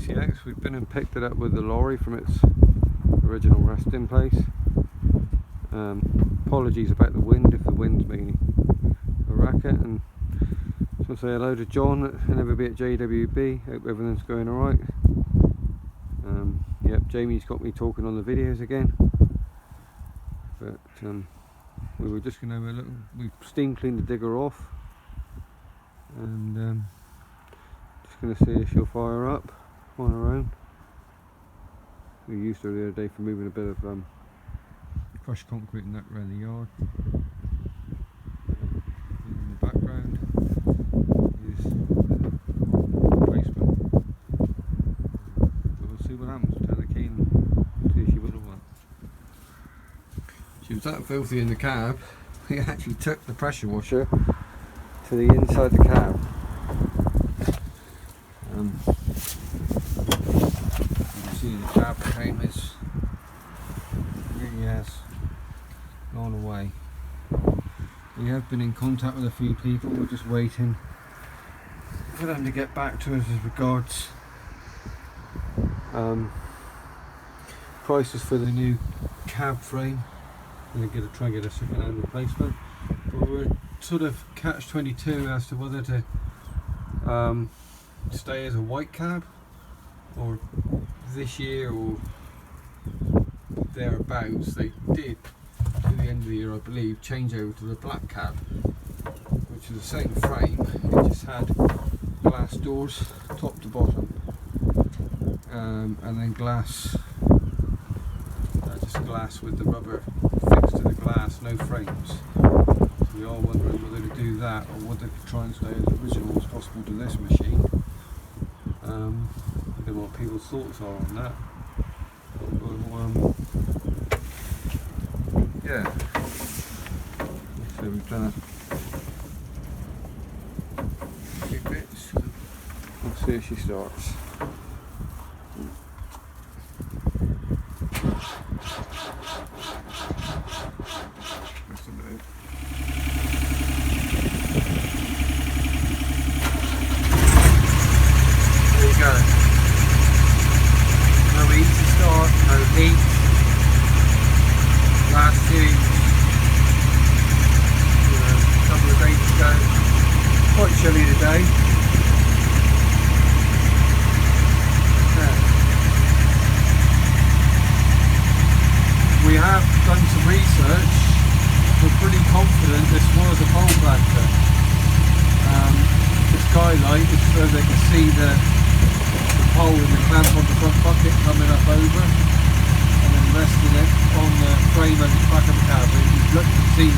3CX. We've been and picked it up with the lorry from its original resting place. Apologies about the wind if the wind's making a racket, and just want to say hello to John and everybody at JWB. Hope everything's going alright. Yep, Jamie's got me talking on the videos again, but we were just going to have a little, we steam cleaned the digger off, and just going to see if she'll fire up on her own. We used her the other day for moving a bit of crushed concrete and that around the yard. In the background is the basement. But we'll see what happens. We'll turn the key and see if she will or won't. She was that filthy in the cab, we actually took the pressure washer to the inside the cab. You can see the cab frame is really has gone away. We have been in contact with a few people. We're just waiting for them to get back to us as regards prices for the new cab frame. I'm going to try and get a second-hand replacement. But we're sort of catch-22 as to whether to stay as a white cab, or this year or thereabouts they did at the end of the year, I believe, change over to the black cab, which is the same frame. It just had glass doors top to bottom, and then glass, just glass with the rubber fixed to the glass, no frames. So we are wondering whether to do that or whether to try and stay as original as possible to this machine. I don't know what people's thoughts are on that. Yeah. So we've done a few bits. Let's see if she starts. Just a minute. There you go. No easy start, no heat. Last few, a couple of days ago, quite chilly today. Yeah. We have done some research. We're pretty confident this was a pole planter. The skylight is so they can see the pole and the clamp on the front bucket coming up over, and then resting it on the frame at the back of the cab. You've looked to see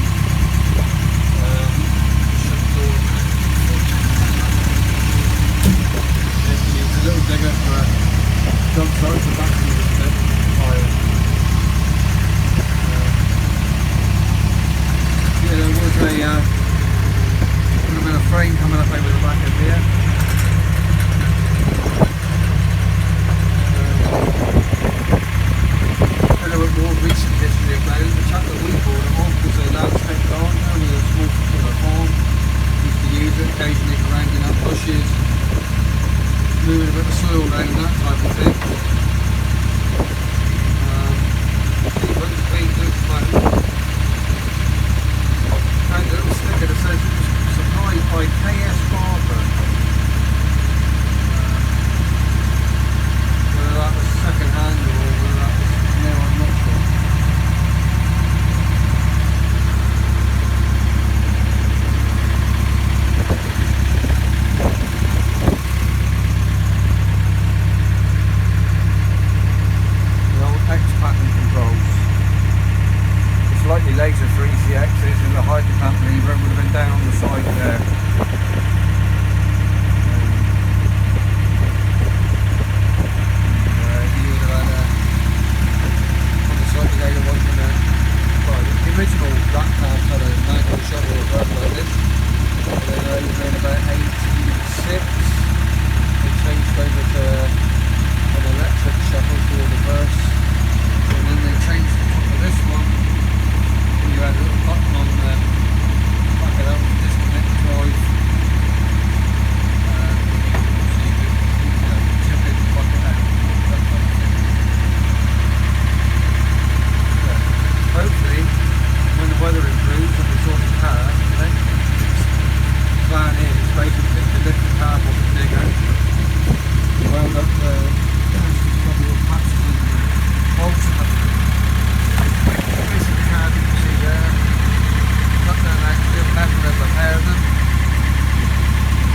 it's a little digger for a dump site, so back to the pile. Yeah, there was a frame coming up over the back of here. More recent history about it. The chap that we bought it off was a landscape gardener with a small particular farm. Used to use it occasionally for rounding up bushes, moving a bit of soil around, that type of thing. He runs a clean loop plan. Found a little sticker that says it was supplied by KS Barber. Whether that was second hand or whether that was, no, I'm not sure. The old X pattern controls. The slightly later 3CXs in the hydro pump lever would have been down on the side there.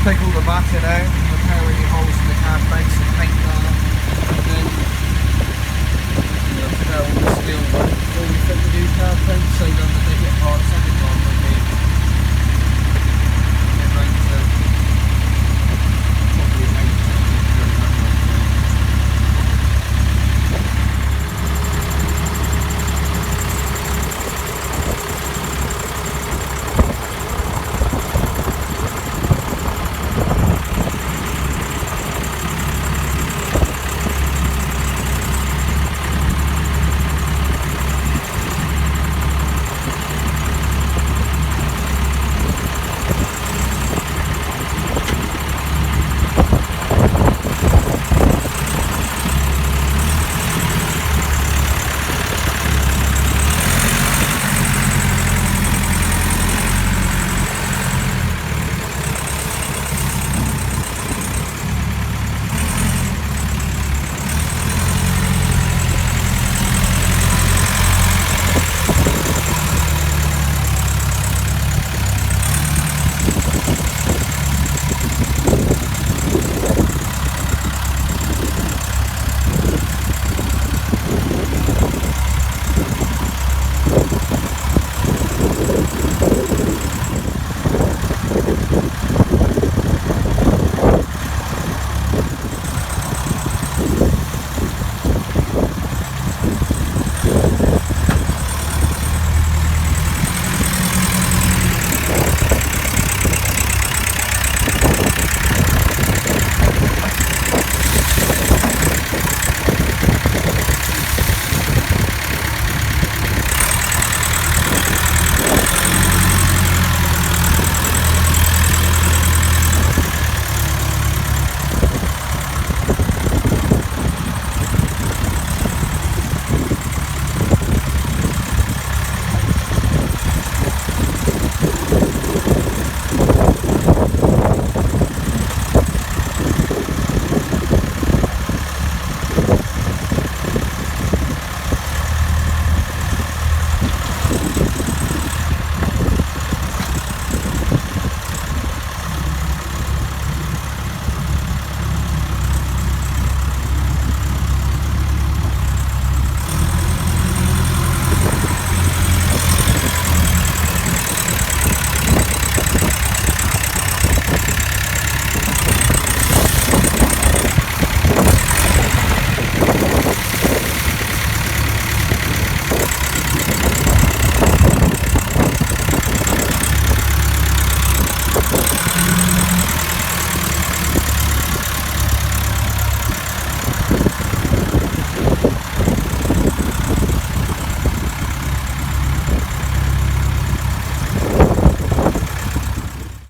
take all the matting out, repair any holes in the car base and paint that, and then take out all the steel work before we fit the new car paint, so then when they get parts on the car, they get